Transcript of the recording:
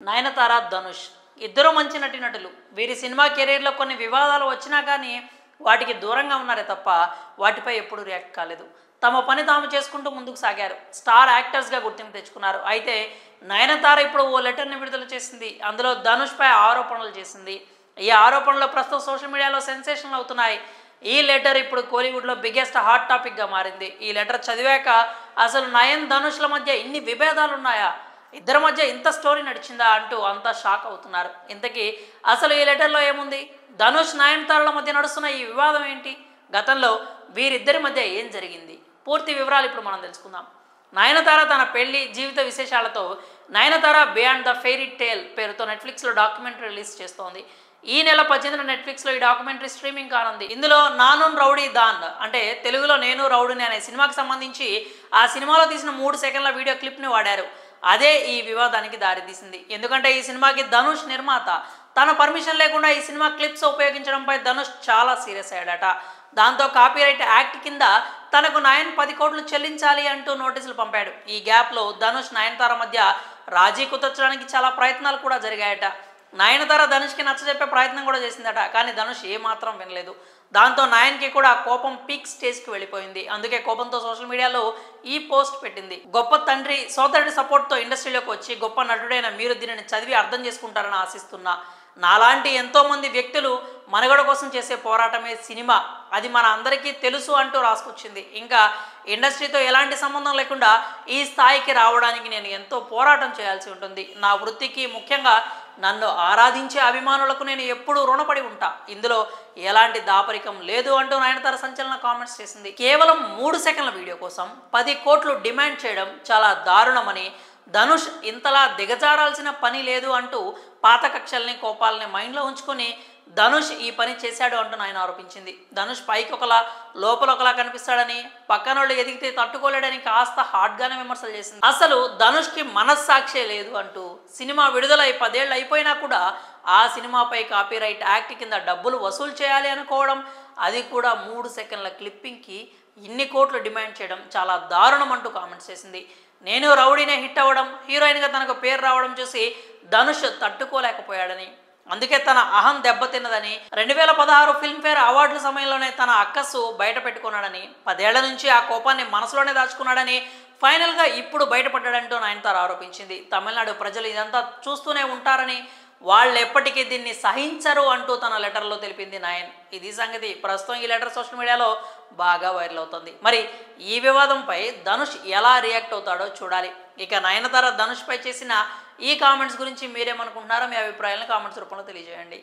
నయనతార, ధనుష్ ఇద్దరు మంచి నటీనటులు. వీరి సినిమా కెరీర్లో కొన్ని వివాదాలు వచ్చినా కానీ వాటికి దూరంగా ఉన్నారే తప్ప వాటిపై ఎప్పుడూ రియాక్ట్ కాలేదు. తమ పని తాము చేసుకుంటూ ముందుకు సాగారు. స్టార్ యాక్టర్స్గా గుర్తింపు తెచ్చుకున్నారు. అయితే నయనతార ఇప్పుడు ఓ లెటర్ని విడుదల చేసింది. అందులో ధనుష్పై ఆరోపణలు చేసింది. ఈ ఆరోపణలు ప్రస్తుతం సోషల్ మీడియాలో సెన్సేషన్ అవుతున్నాయి. ఈ లెటర్ ఇప్పుడు కోలీవుడ్లో బిగ్గెస్ట్ హాట్ టాపిక్గా మారింది. ఈ లెటర్ చదివాక అసలు నయన్ ధనుష్ల మధ్య ఇన్ని విభేదాలు ఉన్నాయా, ఇద్దరి మధ్య ఇంత స్టోరీ నడిచిందా అంటూ అంతా షాక్ అవుతున్నారు. ఇంతకీ అసలు ఈ లెటర్లో ఏముంది? ధనుష్ నయనతారల మధ్య నడుస్తున్న ఈ వివాదం ఏంటి? గతంలో వీరిద్దరి మధ్య ఏం జరిగింది? పూర్తి వివరాలు ఇప్పుడు మనం తెలుసుకుందాం. నయనతార తన పెళ్లి జీవిత విశేషాలతో Nayanthara beyond the fairy tale పేరుతో నెట్ఫ్లిక్స్లో డాక్యుమెంటరీ రిలీజ్ చేస్తోంది. ఈ నెల 18న నెట్ఫ్లిక్స్లో ఈ డాక్యుమెంటరీ స్ట్రీమింగ్ కానుంది. ఇందులో నానున్ రౌడీ దాన్ అంటే తెలుగులో నేను రౌడీని అనే సినిమాకి సంబంధించి ఆ సినిమాలో తీసిన 3 సెకండ్ల వీడియో క్లిప్ని వాడారు. అదే ఈ వివాదానికి దారితీసింది. ఎందుకంటే ఈ సినిమాకి ధనుష్ నిర్మాత. తన పర్మిషన్ లేకుండా ఈ సినిమా క్లిప్స్ ఉపయోగించడంపై ధనుష్ చాలా సీరియస్ అయ్యాడట. దాంతో కాపీరైట్ యాక్ట్ కింద తనకు నయన్ 10 కోట్లు చెల్లించాలి అంటూ నోటీసులు పంపాడు. ఈ గ్యాప్లో ధనుష్ నయనతార మధ్య రాజీ కుదర్చడానికి చాలా ప్రయత్నాలు కూడా జరిగాయట. నయనతార ధనుష్కి నచ్చజెప్పే ప్రయత్నం కూడా చేసిందట. కానీ ధనుష్ ఏమాత్రం వినలేదు. దాంతో నయన్కి కూడా కోపం పీక్ స్టేజ్కి వెళ్ళిపోయింది. అందుకే కోపంతో సోషల్ మీడియాలో ఈ పోస్ట్ పెట్టింది. గొప్ప తండ్రి సోదరుడి సపోర్ట్తో ఇండస్ట్రీలోకి వచ్చి గొప్ప నటుడైన మీరు దీనిని చదివి అర్థం చేసుకుంటారని ఆశిస్తున్నా. నాలాంటి ఎంతోమంది వ్యక్తులు మనుగడ కోసం చేసే పోరాటమే సినిమా, అది మన అందరికీ తెలుసు అంటూ రాసుకొచ్చింది. ఇంకా ఇండస్ట్రీతో ఎలాంటి సంబంధం లేకుండా ఈ స్థాయికి రావడానికి నేను ఎంతో పోరాటం చేయాల్సి ఉంటుంది. నా వృత్తికి, ముఖ్యంగా నన్ను ఆరాధించే అభిమానులకు నేను ఎప్పుడూ రుణపడి ఉంటా. ఇందులో ఎలాంటి దాపరికం లేదు అంటూ నయనతార సంచలన కామెంట్స్ చేసింది. కేవలం 3 సెకండ్ల వీడియో కోసం 10 కోట్లు డిమాండ్ చేయడం చాలా దారుణమని, ధనుష్ ఇంతలా దిగజారాల్సిన పని లేదు అంటూ పాత కక్షల్ని, కోపాలని మైండ్లో ఉంచుకొని ధనుష్ ఈ పని చేశాడు అంటూ ఆయన ఆరోపించింది. ధనుష్ పైకి ఒకలా లోపల ఒకలా కనిపిస్తాడని, పక్కనోళ్ళు ఎదిగితే తట్టుకోలేడని కాస్త హాట్గానే విమర్శలు చేసింది. అసలు ధనుష్కి మనస్సాక్షే లేదు అంటూ సినిమా విడుదలై 10 ఏళ్ళు అయిపోయినా కూడా ఆ సినిమాపై కాపీరైట్ యాక్ట్ కింద డబ్బులు వసూలు చేయాలి అనుకోవడం, అది కూడా 3 సెకండ్ల క్లిప్పింగ్కి ఇన్ని కోట్లు డిమాండ్ చేయడం చాలా దారుణం అంటూ కామెంట్స్ చేసింది. నేను రౌడీనే హిట్ అవ్వడం, హీరోయిన్గా తనకు పేరు రావడం చూసి ధనుష్ తట్టుకోలేకపోయాడని, అందుకే తన అహం దెబ్బతిన్నదని, 2016 ఫిల్మ్ఫేర్ అవార్డుల సమయంలోనే తన అక్కసు బయట పెట్టుకున్నాడని, 10 ఏళ్ల నుంచి ఆ కోపాన్ని మనసులోనే దాచుకున్నాడని, ఫైనల్గా ఇప్పుడు బయటపడ్డాడంటూ నయనతార ఆరోపించింది. తమిళనాడు ప్రజలు ఇదంతా చూస్తూనే ఉంటారని, వాళ్ళు ఎప్పటికీ దీన్ని సహించరు అంటూ తన లెటర్లో తెలిపింది నయన్. ఇది సంగతి. ప్రస్తుతం ఈ లెటర్ సోషల్ మీడియాలో బాగా వైరల్ అవుతుంది. మరి ఈ వివాదంపై ధనుష్ ఎలా రియాక్ట్ అవుతాడో చూడాలి. ఇక నయనతార ధనుష్పై చేసిన ఈ కామెంట్స్ గురించి మీరేమనుకుంటున్నారో మీ అభిప్రాయాలను కామెంట్స్ రూపంలో తెలియజేయండి.